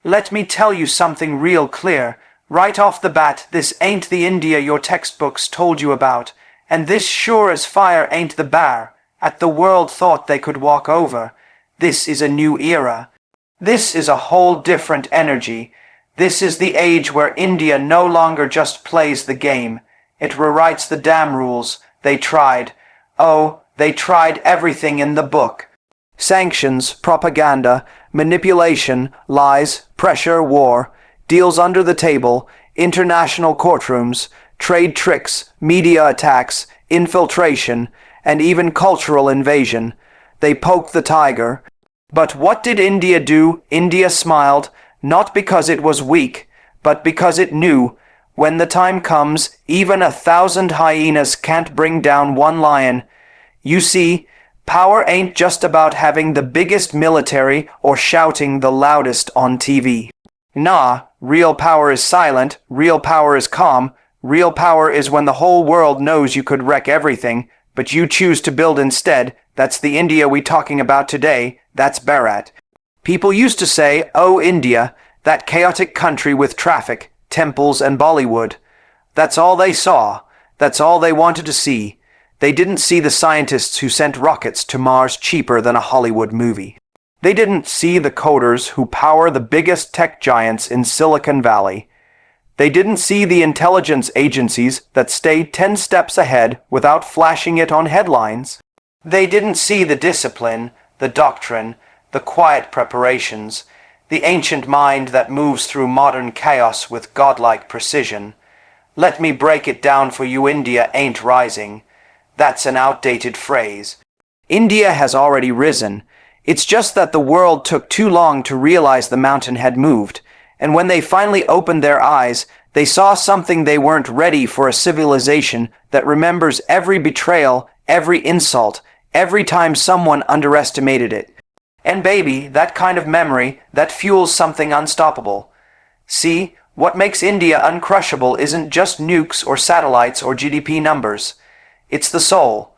Let me tell you something real clear. Right off the bat, this ain't the India your textbooks told you about, and this sure as fire ain't the bar at the world thought they could walk over. This is a new era. This is a whole different energy. This is the age where India no longer just plays the game. It rewrites the damn rules. They tried. Oh, they tried everything in the book. Sanctions, propaganda, manipulation, lies, pressure, war, deals under the table, international courtrooms, trade tricks, media attacks, infiltration, and even cultural invasion. They poked the tiger. But what did India do? India smiled, not because it was weak, but because it knew, when the time comes, even 1,000 hyenas can't bring down one lion. You see, power ain't just about having the biggest military or shouting the loudest on TV. Nah, real power is silent, real power is calm, real power is when the whole world knows you could wreck everything, but you choose to build instead. That's the India we talking about today. That's Bharat. People used to say, oh India, that chaotic country with traffic, temples and Bollywood. That's all they saw. That's all they wanted to see. They didn't see the scientists who sent rockets to Mars cheaper than a Hollywood movie. They didn't see the coders who power the biggest tech giants in Silicon Valley. They didn't see the intelligence agencies that stay 10 steps ahead without flashing it on headlines. They didn't see the discipline, the doctrine, the quiet preparations, the ancient mind that moves through modern chaos with godlike precision. Let me break it down for you. India ain't rising. That's an outdated phrase. India has already risen. It's just that the world took too long to realize the mountain had moved, and when they finally opened their eyes, they saw something they weren't ready for: a civilization that remembers every betrayal, every insult, every time someone underestimated it. And baby, that kind of memory, that fuels something unstoppable. See, what makes India uncrushable isn't just nukes or satellites or GDP numbers. It's the soul.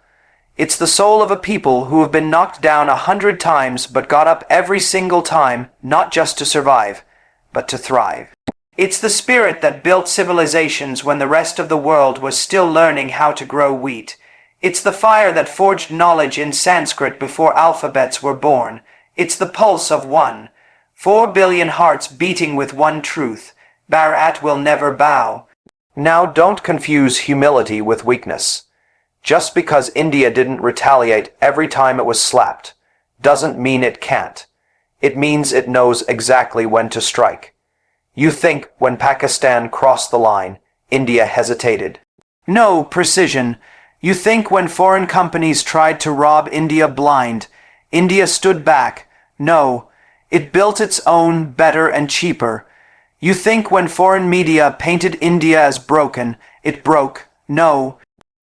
It's the soul of a people who have been knocked down 100 times but got up every single time, not just to survive, but to thrive. It's the spirit that built civilizations when the rest of the world was still learning how to grow wheat. It's the fire that forged knowledge in Sanskrit before alphabets were born. It's the pulse of 4 billion hearts beating with one truth. Bharat will never bow. Now don't confuse humility with weakness. Just because India didn't retaliate every time it was slapped doesn't mean it can't. It means it knows exactly when to strike. You think when Pakistan crossed the line, India hesitated? No, precision. You think when foreign companies tried to rob India blind, India stood back? No, it built its own, better and cheaper. You think when foreign media painted India as broken, it broke? No.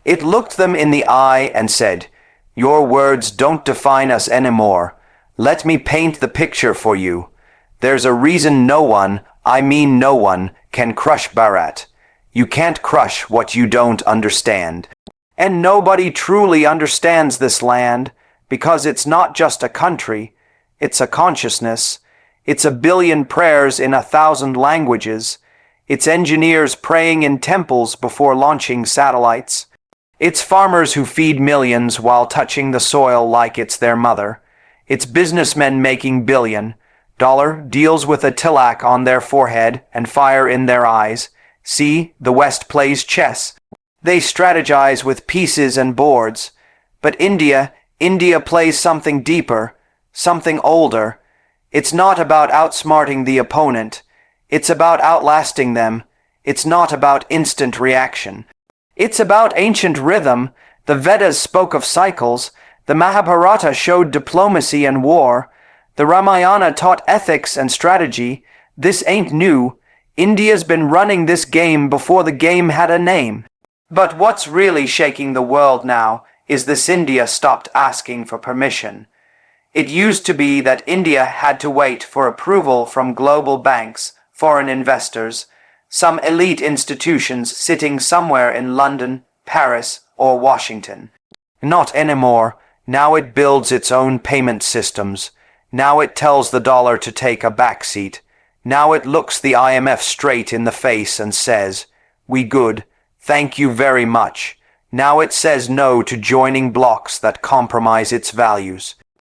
It looked them in the eye and said, "Your words don't define us anymore. Let me paint the picture for you. There's a reason no one, I mean no one, can crush Bharat. You can't crush what you don't understand." And nobody truly understands this land, because it's not just a country, it's a consciousness. It's a billion prayers in 1,000 languages. It's engineers praying in temples before launching satellites. It's farmers who feed millions while touching the soil like it's their mother. It's businessmen making billion-dollar deals with a tilak on their forehead and fire in their eyes. See, the West plays chess. They strategize with pieces and boards. But India plays something deeper, something older. It's not about outsmarting the opponent. It's about outlasting them. It's not about instant reaction. It's about ancient rhythm. The Vedas spoke of cycles. The Mahabharata showed diplomacy and war. The Ramayana taught ethics and strategy. This ain't new. India's been running this game before the game had a name. But what's really shaking the world now is this: India stopped asking for permission. It used to be that India had to wait for approval from global banks, foreign investors, some elite institutions sitting somewhere in London, Paris, or Washington. Not anymore. Now it builds its own payment systems. Now it tells the dollar to take a backseat. Now it looks the IMF straight in the face and says, "We good, thank you very much." Now it says no to joining blocs that compromise its values.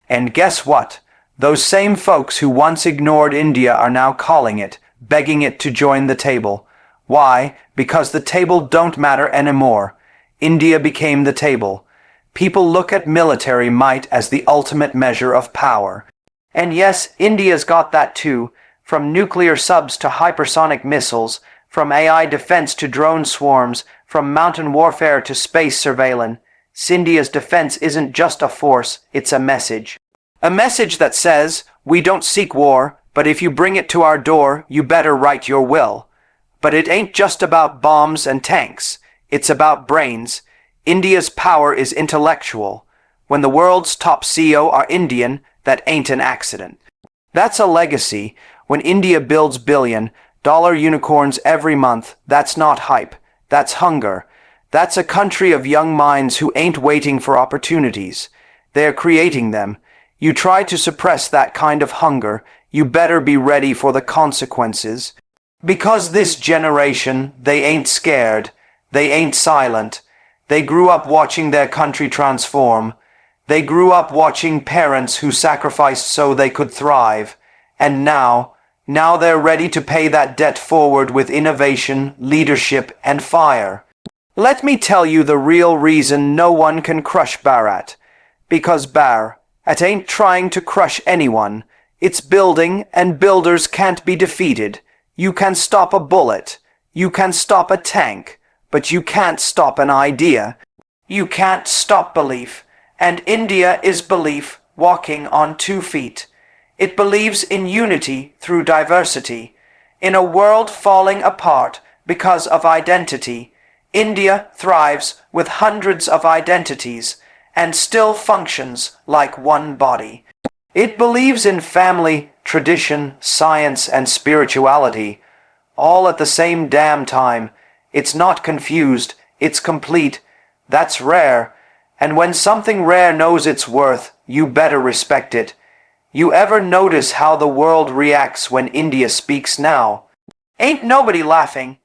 And guess what? Those same folks who once ignored India are now calling it, begging it to join the table. Why? Because the table don't matter anymore. India became the table. People look at military might as the ultimate measure of power. And yes, India's got that too. From nuclear subs to hypersonic missiles, from AI defense to drone swarms, from mountain warfare to space surveillance, India's defense isn't just a force, it's a message. A message that says, we don't seek war, but if you bring it to our door, you better write your will. But it ain't just about bombs and tanks, it's about brains. India's power is intellectual. When the world's top CEO are Indian, that ain't an accident. That's a legacy. When India builds billion-dollar unicorns every month, that's not hype, that's hunger. That's a country of young minds who ain't waiting for opportunities. They're creating them. You try to suppress that kind of hunger, you better be ready for the consequences. Because this generation, they ain't scared, they ain't silent. They grew up watching their country transform. They grew up watching parents who sacrificed so they could thrive. And now they're ready to pay that debt forward with innovation, leadership, and fire. Let me tell you the real reason no one can crush Bharat. Because Bharat ain't trying to crush anyone. It's building, and builders can't be defeated. You can stop a bullet. You can stop a tank. But you can't stop an idea. You can't stop belief. And India is belief walking on 2 feet. It believes in unity through diversity. In a world falling apart because of identity, India thrives with hundreds of identities and still functions like one body. It believes in family, tradition, science, and spirituality, all at the same damn time. It's not confused, it's complete. That's rare. And when something rare knows its worth, you better respect it. You ever notice how the world reacts when India speaks now? Ain't nobody laughing.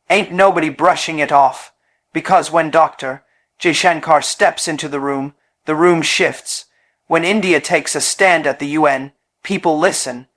Ain't nobody brushing it off. Because when Dr. Jaishankar steps into the room shifts. When India takes a stand at the UN, people listen.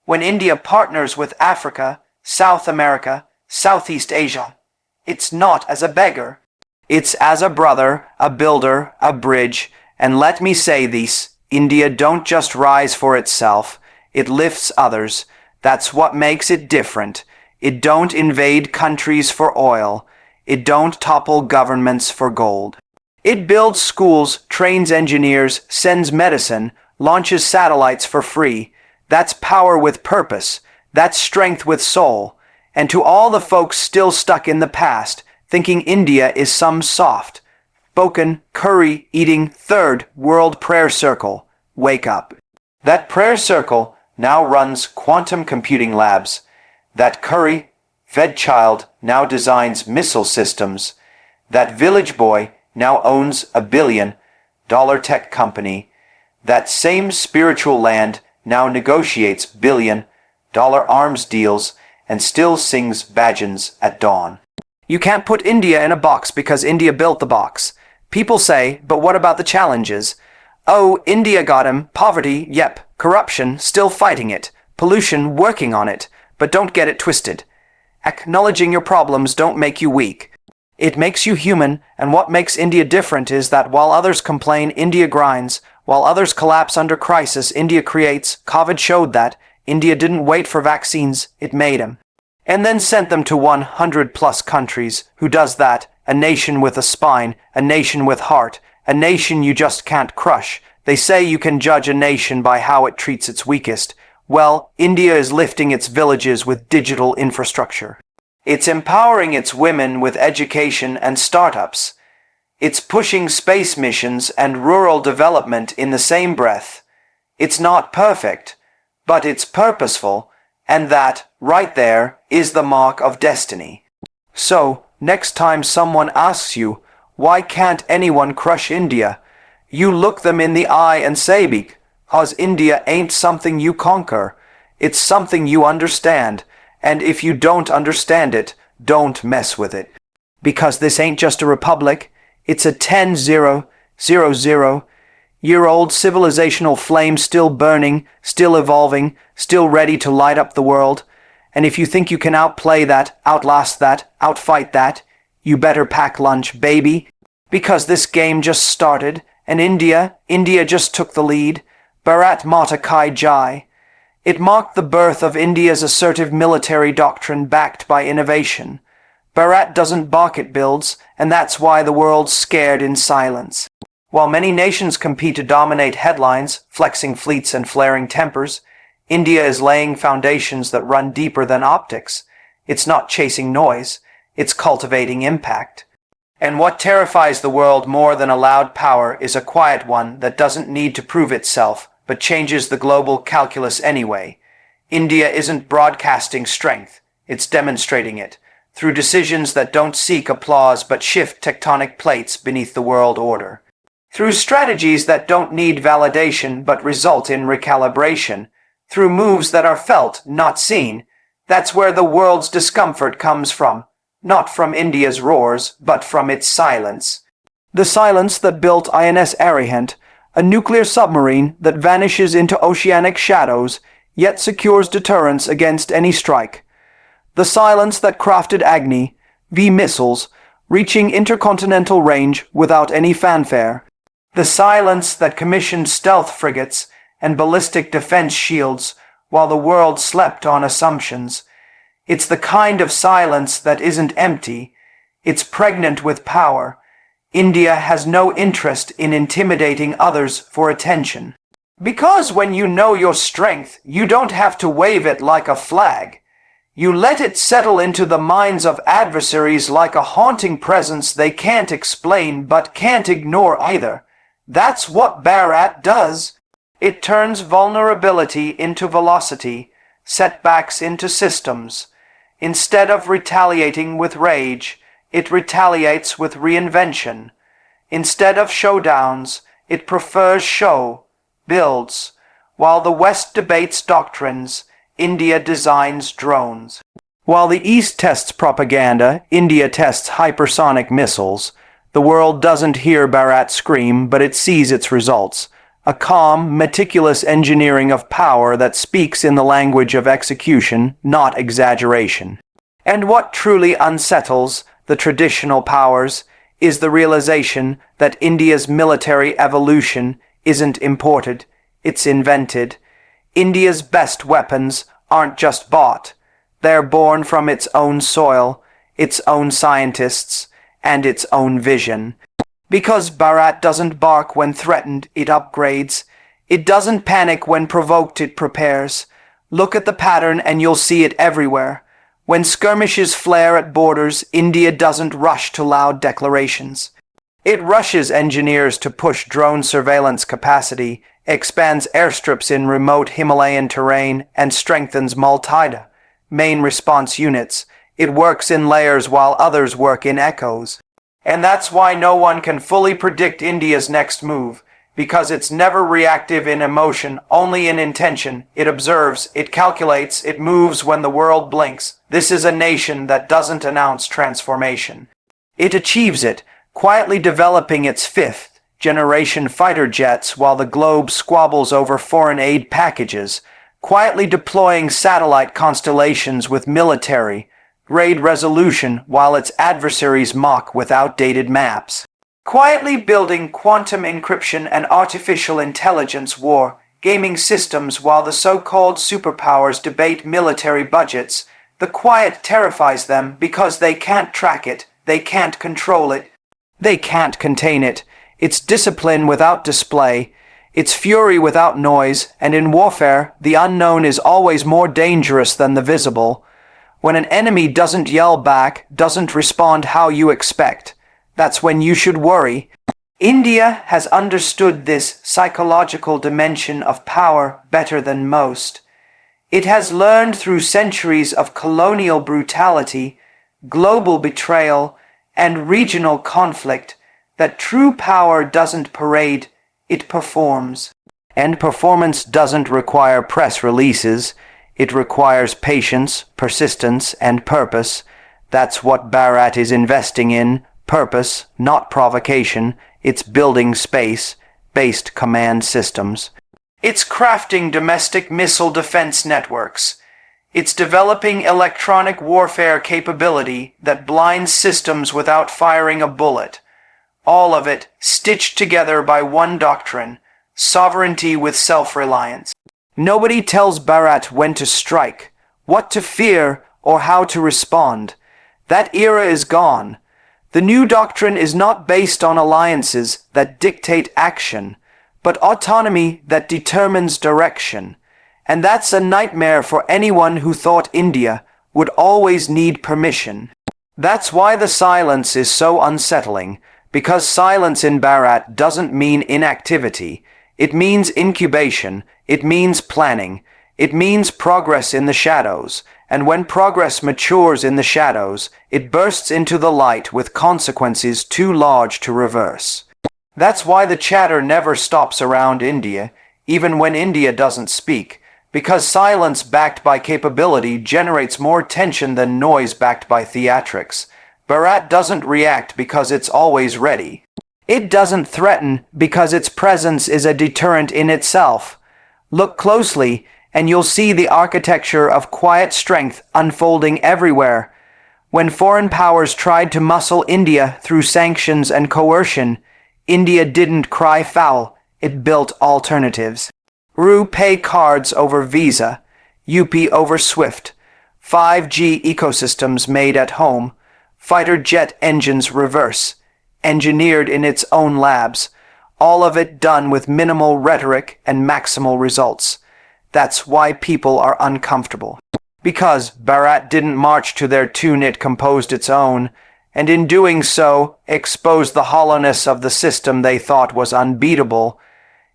When India partners with Africa, South America, Southeast Asia, it's not as a beggar. It's as a brother, a builder, a bridge. And let me say this, India don't just rise for itself, it lifts others. That's what makes it different. It don't invade countries for oil. It don't topple governments for gold. It builds schools, trains engineers, sends medicine, launches satellites for free. That's power with purpose. That's strength with soul. And to all the folks still stuck in the past, thinking India is some soft, spoken, curry-eating third world prayer circle, wake up. That prayer circle now runs quantum computing labs. That curry-fed child now designs missile systems. That village boy now owns $1 billion tech company. That same spiritual land now negotiates $1 billion arms deals and still sings bhajans at dawn. You can't put India in a box because India built the box. People say, but what about the challenges? Oh, India got him. Poverty, yep. Corruption, still fighting it. Pollution, working on it. But don't get it twisted. Acknowledging your problems don't make you weak. It makes you human, and what makes India different is that while others complain, India grinds. While others collapse under crisis, India creates. COVID showed that. India didn't wait for vaccines, it made them. And then sent them to 100+ countries. Who does that? A nation with a spine, a nation with heart, a nation you just can't crush. They say you can judge a nation by how it treats its weakest. Well, India is lifting its villages with digital infrastructure. It's empowering its women with education and startups. It's pushing space missions and rural development in the same breath. It's not perfect, but it's purposeful, and that, right there, is the mark of destiny. So, next time someone asks you, why can't anyone crush India? You look them in the eye and say, because India ain't something you conquer. It's something you understand, and if you don't understand it, don't mess with it. Because this ain't just a republic, it's a 10,000-year-old civilizational flame still burning, still evolving, still ready to light up the world. And if you think you can outplay that, outlast that, outfight that, you better pack lunch, baby. Because this game just started, and India just took the lead. Bharat Mata Ki Jai. It marked the birth of India's assertive military doctrine backed by innovation. Bharat doesn't bark, it builds, and that's why the world's scared in silence. While many nations compete to dominate headlines, flexing fleets and flaring tempers, India is laying foundations that run deeper than optics. It's not chasing noise, it's cultivating impact. And what terrifies the world more than a loud power is a quiet one that doesn't need to prove itself, but changes the global calculus anyway. India isn't broadcasting strength, it's demonstrating it, through decisions that don't seek applause but shift tectonic plates beneath the world order. Through strategies that don't need validation but result in recalibration. Through moves that are felt, not seen. That's where the world's discomfort comes from. Not from India's roars, but from its silence. The silence that built INS Arihant, a nuclear submarine that vanishes into oceanic shadows, yet secures deterrence against any strike. The silence that crafted Agni, V missiles, reaching intercontinental range without any fanfare. The silence that commissioned stealth frigates and ballistic defense shields while the world slept on assumptions. It's the kind of silence that isn't empty, it's pregnant with power. India has no interest in intimidating others for attention. Because when you know your strength, you don't have to wave it like a flag. You let it settle into the minds of adversaries like a haunting presence they can't explain but can't ignore either. That's what Bharat does. It turns vulnerability into velocity, setbacks into systems. Instead of retaliating with rage, it retaliates with reinvention. Instead of showdowns, it prefers show, builds. While the West debates doctrines, India designs drones. While the East tests propaganda, India tests hypersonic missiles. The world doesn't hear Bharat scream, but it sees its results. A calm, meticulous engineering of power that speaks in the language of execution, not exaggeration. And what truly unsettles the traditional powers is the realization that India's military evolution isn't imported, it's invented. India's best weapons aren't just bought. They're born from its own soil, its own scientists, and its own vision. Because Bharat doesn't bark when threatened, it upgrades. It doesn't panic when provoked, it prepares. Look at the pattern and you'll see it everywhere. When skirmishes flare at borders, India doesn't rush to loud declarations. It rushes engineers to push drone surveillance capacity, expands airstrips in remote Himalayan terrain, and strengthens Multida, main response units. It works in layers while others work in echoes. And that's why no one can fully predict India's next move, because it's never reactive in emotion, only in intention. It observes, it calculates, it moves when the world blinks. This is a nation that doesn't announce transformation. It achieves it, quietly developing its fifth-generation fighter jets while the globe squabbles over foreign aid packages, quietly deploying satellite constellations with military-grade resolution while its adversaries mock with outdated maps. Quietly building quantum encryption and artificial intelligence war gaming systems while the so-called superpowers debate military budgets. The quiet terrifies them because they can't track it, they can't control it, they can't contain it. It's discipline without display, it's fury without noise, and in warfare, the unknown is always more dangerous than the visible. When an enemy doesn't yell back, doesn't respond how you expect, that's when you should worry. India has understood this psychological dimension of power better than most. It has learned through centuries of colonial brutality, global betrayal, and regional conflict that true power doesn't parade, it performs. And performance doesn't require press releases. It requires patience, persistence, and purpose. That's what Bharat is investing in. Purpose, not provocation. It's building space-based command systems. It's crafting domestic missile defense networks. It's developing electronic warfare capability that blinds systems without firing a bullet. All of it stitched together by one doctrine: sovereignty with self-reliance. Nobody tells Bharat when to strike, what to fear, or how to respond. That era is gone. The new doctrine is not based on alliances that dictate action, but autonomy that determines direction. And that's a nightmare for anyone who thought India would always need permission. That's why the silence is so unsettling, because silence in Bharat doesn't mean inactivity. It means incubation, it means planning, it means progress in the shadows, and when progress matures in the shadows, it bursts into the light with consequences too large to reverse. That's why the chatter never stops around India, even when India doesn't speak, because silence backed by capability generates more tension than noise backed by theatrics. Bharat doesn't react because it's always ready. It doesn't threaten because its presence is a deterrent in itself. Look closely, and you'll see the architecture of quiet strength unfolding everywhere. When foreign powers tried to muscle India through sanctions and coercion, India didn't cry foul, it built alternatives. RuPay cards over Visa, UP over SWIFT, 5G ecosystems made at home, fighter jet engines reverse, engineered in its own labs, all of it done with minimal rhetoric and maximal results. That's why people are uncomfortable. Because Bharat didn't march to their tune, it composed its own, and in doing so, exposed the hollowness of the system they thought was unbeatable.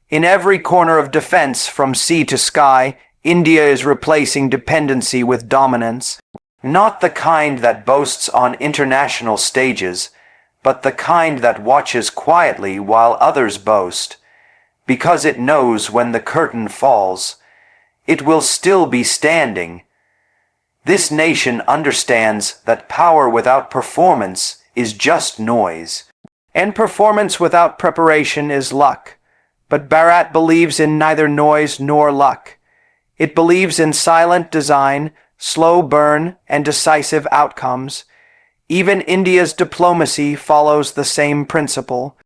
In every corner of defense, from sea to sky, India is replacing dependency with dominance. Not the kind that boasts on international stages, but the kind that watches quietly while others boast. Because it knows when the curtain falls, it will still be standing. This nation understands that power without performance is just noise, and performance without preparation is luck. But Bharat believes in neither noise nor luck. It believes in silent design, slow burn, and decisive outcomes. Even India's diplomacy follows the same principle.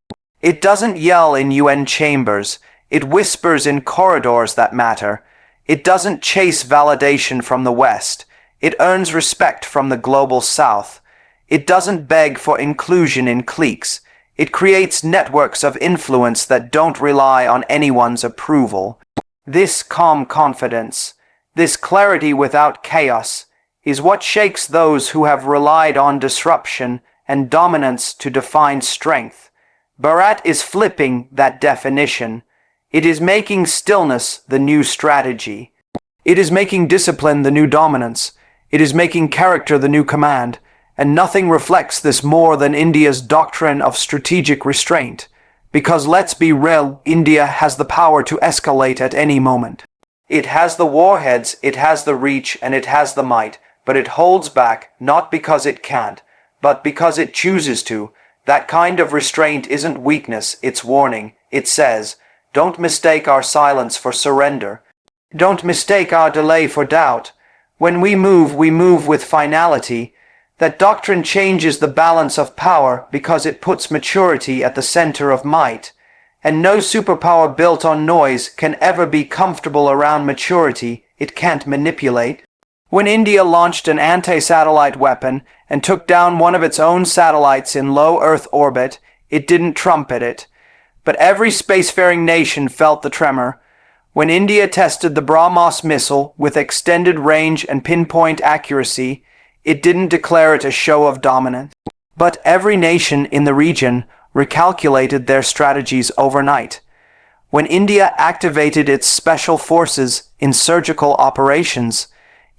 It doesn't yell in UN chambers, it whispers in corridors that matter. It doesn't chase validation from the West, it earns respect from the global South. It doesn't beg for inclusion in cliques, it creates networks of influence that don't rely on anyone's approval. This calm confidence, this clarity without chaos, is what shakes those who have relied on disruption and dominance to define strength. Bharat is flipping that definition. It is making stillness the new strategy. It is making discipline the new dominance. It is making character the new command. And nothing reflects this more than India's doctrine of strategic restraint. Because let's be real, India has the power to escalate at any moment. It has the warheads, it has the reach, and it has the might, but it holds back not because it can't, but because it chooses to. That kind of restraint isn't weakness, it's warning. It says, don't mistake our silence for surrender. Don't mistake our delay for doubt. When we move with finality. That doctrine changes the balance of power because it puts maturity at the center of might. And no superpower built on noise can ever be comfortable around maturity it can't manipulate. When India launched an anti-satellite weapon and took down one of its own satellites in low Earth orbit, it didn't trumpet it. But every spacefaring nation felt the tremor. When India tested the BrahMos missile with extended range and pinpoint accuracy, it didn't declare it a show of dominance. But every nation in the region recalculated their strategies overnight. When India activated its special forces in surgical operations,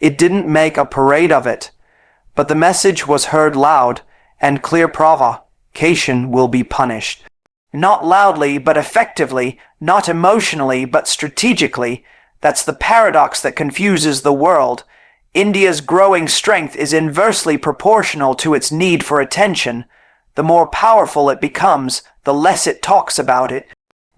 it didn't make a parade of it. But the message was heard loud and clear: provocation will be punished. Not loudly, but effectively, not emotionally, but strategically. That's the paradox that confuses the world. India's growing strength is inversely proportional to its need for attention. The more powerful it becomes, the less it talks about it.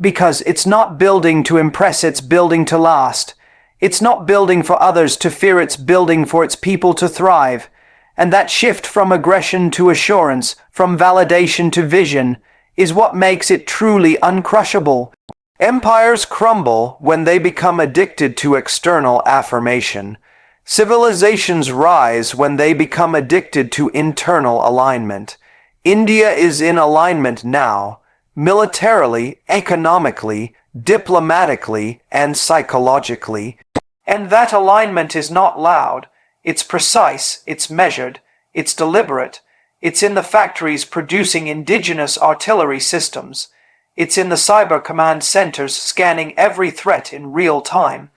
Because it's not building to impress, it's building to last. It's not building for others to fear, it's building for its people to thrive. And that shift from aggression to assurance, from validation to vision, is what makes it truly uncrushable. Empires crumble when they become addicted to external affirmation. Civilizations rise when they become addicted to internal alignment. India is in alignment now, militarily, economically, diplomatically, and psychologically. And that alignment is not loud. It's precise, it's measured, it's deliberate. It's in the factories producing indigenous artillery systems. It's in the cyber command centers scanning every threat in real time.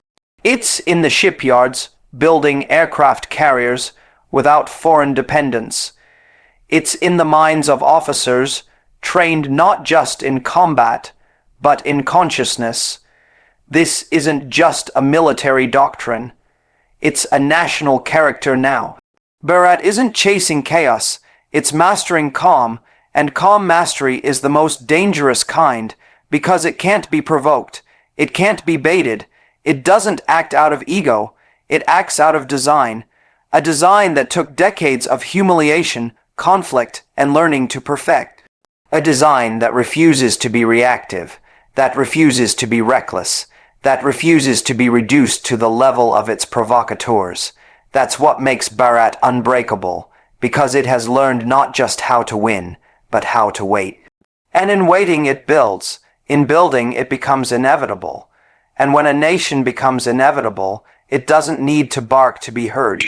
It's in the shipyards building aircraft carriers without foreign dependence. It's in the minds of officers trained not just in combat, but in consciousness. This isn't just a military doctrine. It's a national character now. Bharat isn't chasing chaos, it's mastering calm, and calm mastery is the most dangerous kind because it can't be provoked, it can't be baited, it doesn't act out of ego, it acts out of design, a design that took decades of humiliation, conflict, and learning to perfect. A design that refuses to be reactive, that refuses to be reckless, that refuses to be reduced to the level of its provocateurs. That's what makes Bharat unbreakable, because it has learned not just how to win, but how to wait. And in waiting it builds. In building it becomes inevitable. And when a nation becomes inevitable, it doesn't need to bark to be heard.